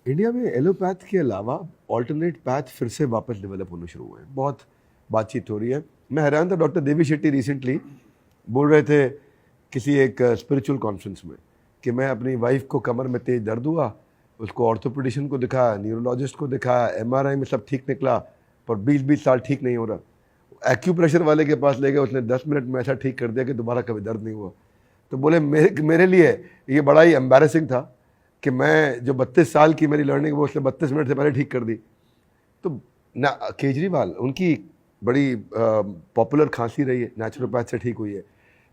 India में allopath के अलावा ऑल्टरनेट पैथ फिर से वापस डेवलप होने शुरू हुए हैं, बहुत बातचीत हो रही है। मैं हैरान था, डॉक्टर देवी शेट्टी रिसेंटली बोल रहे थे किसी एक स्पिरिचुअल कॉन्फ्रेंस में कि मैं अपनी वाइफ को कमर में तेज दर्द हुआ, उसको ऑर्थोपेडिशियन को दिखाया, न्यूरोलॉजिस्ट को दिखाया, एमआरआई में सब ठीक निकला, पर 20-20 साल ठीक नहीं हो रहा। एक्यूप्रेशर वाले के पास ले गए, उसने 10 मिनट में ऐसा ठीक कर दिया कि दोबारा कभी दर्द नहीं हुआ। तो बोले मेरे लिए ये बड़ा ही एम्बैरेसिंग था कि मैं जो 32 साल की मेरी लर्निंग वो उसने 32 मिनट से पहले ठीक कर दी। तो ना केजरीवाल, उनकी बड़ी पॉपुलर खांसी रही है, नेचुरोपैथ से ठीक हुई है।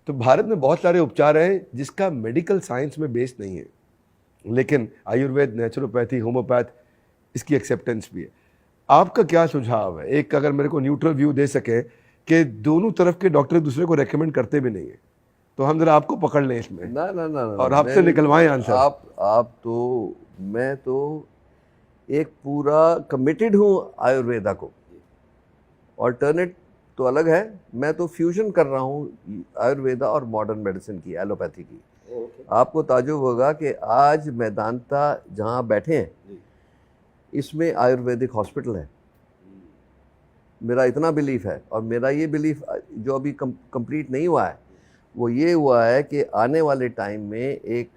तो भारत में बहुत सारे उपचार हैं जिसका मेडिकल साइंस में बेस नहीं है, लेकिन आयुर्वेद, नेचुरोपैथी, होम्योपैथ, इसकी एक्सेप्टेंस भी है। आपका क्या सुझाव है? एक अगर मेरे को न्यूट्रल व्यू दे सके कि दोनों तरफ के डॉक्टर एक दूसरे को रेकमेंड करते भी नहीं है, तो हम जरा आपको पकड़ लें इसमें ना ना ना, ना और आपसे निकलवाएं आंसर। आप तो, मैं तो एक पूरा कमिटेड हूँ आयुर्वेदा को। ऑल्टरनेट तो अलग है, मैं तो फ्यूजन कर रहा हूँ आयुर्वेदा और मॉडर्न मेडिसिन की, एलोपैथी की। आपको ताजुब होगा कि आज मैदानता जहाँ बैठे हैं इसमें आयुर्वेदिक हॉस्पिटल है। मेरा इतना बिलीफ है, और मेरा ये बिलीफ जो अभी कंप्लीट नहीं हुआ है वो ये हुआ है कि आने वाले टाइम में एक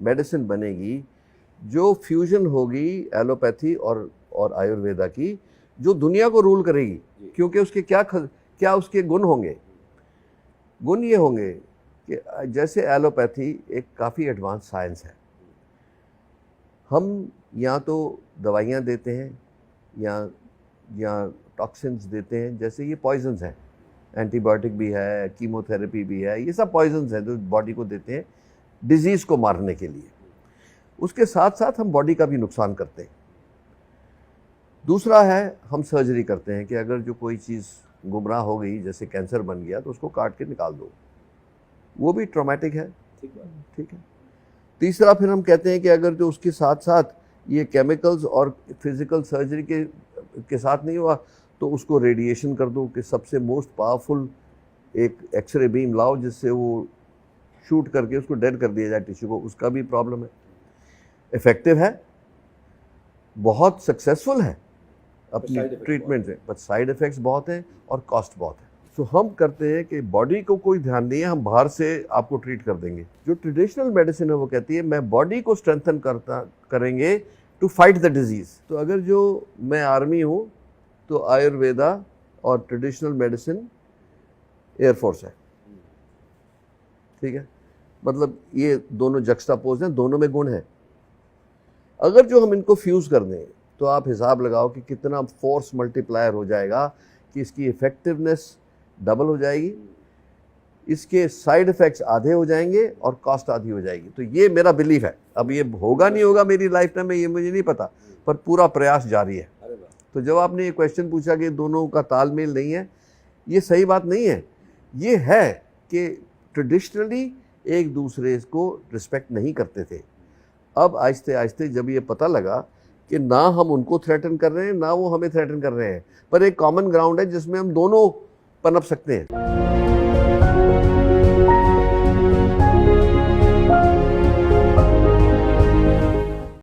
मेडिसिन बनेगी जो फ्यूजन होगी एलोपैथी और आयुर्वेदा की, जो दुनिया को रूल करेगी। क्योंकि उसके क्या उसके गुण होंगे? गुण ये होंगे कि जैसे एलोपैथी एक काफ़ी एडवांस साइंस है, हम या तो दवाइयाँ देते हैं या टॉक्सिन्स देते हैं, जैसे ये पॉइजन्स हैं, एंटीबायोटिक भी है, कीमोथेरेपी भी है, ये सब पॉइजन्स हैं जो बॉडी को देते हैं डिजीज़ को मारने के लिए। उसके साथ साथ हम बॉडी का भी नुकसान करते हैं। दूसरा है, हम सर्जरी करते हैं कि अगर जो कोई चीज़ गुमराह हो गई, जैसे कैंसर बन गया, तो उसको काट के निकाल दो, वो भी ट्रॉमेटिक है। ठीक है। तीसरा फिर हम कहते हैं कि अगर जो उसके साथ साथ ये केमिकल्स और फिजिकल सर्जरी के साथ नहीं हुआ, तो उसको रेडिएशन कर दो, कि सबसे मोस्ट पावरफुल एक एक्सरे बीम लाओ जिससे वो शूट करके उसको डेड कर दिया जाए टिश्यू को। उसका भी प्रॉब्लम है। इफेक्टिव है, बहुत सक्सेसफुल है अपनी ट्रीटमेंट से, पर साइड इफ़ेक्ट्स बहुत हैं और कॉस्ट बहुत है। तो हम करते हैं कि बॉडी को कोई ध्यान नहीं है, हम बाहर से आपको ट्रीट कर देंगे। जो ट्रेडिशनल मेडिसिन है वो कहती है मैं बॉडी को स्ट्रेंथन करेंगे टू फाइट द डिजीज़। तो अगर जो मैं आर्मी हूँ तो आयुर्वेदा और ट्रेडिशनल मेडिसिन एयरफोर्स है। ठीक है, मतलब ये दोनों जक्स्टापोज हैं, दोनों में गुण है। अगर जो हम इनको फ्यूज़ कर दें तो आप हिसाब लगाओ कि कितना फोर्स मल्टीप्लायर हो जाएगा, कि इसकी इफ़ेक्टिवनेस डबल हो जाएगी, इसके साइड इफ़ेक्ट्स आधे हो जाएंगे और कॉस्ट आधी हो जाएगी। तो ये मेरा बिलीफ है। अब ये होगा नहीं होगा मेरी लाइफ टाइम में, ये मुझे नहीं पता, पर पूरा प्रयास जारी है। तो जब आपने ये क्वेश्चन पूछा कि दोनों का तालमेल नहीं है, ये सही बात नहीं है। ये है कि ट्रेडिशनली एक दूसरे को रिस्पेक्ट नहीं करते थे। अब आहिस्ते आहिस्ते जब ये पता लगा कि ना हम उनको थ्रेटन कर रहे हैं, ना वो हमें थ्रेटन कर रहे हैं, पर एक कॉमन ग्राउंड है जिसमें हम दोनों पनप सकते हैं।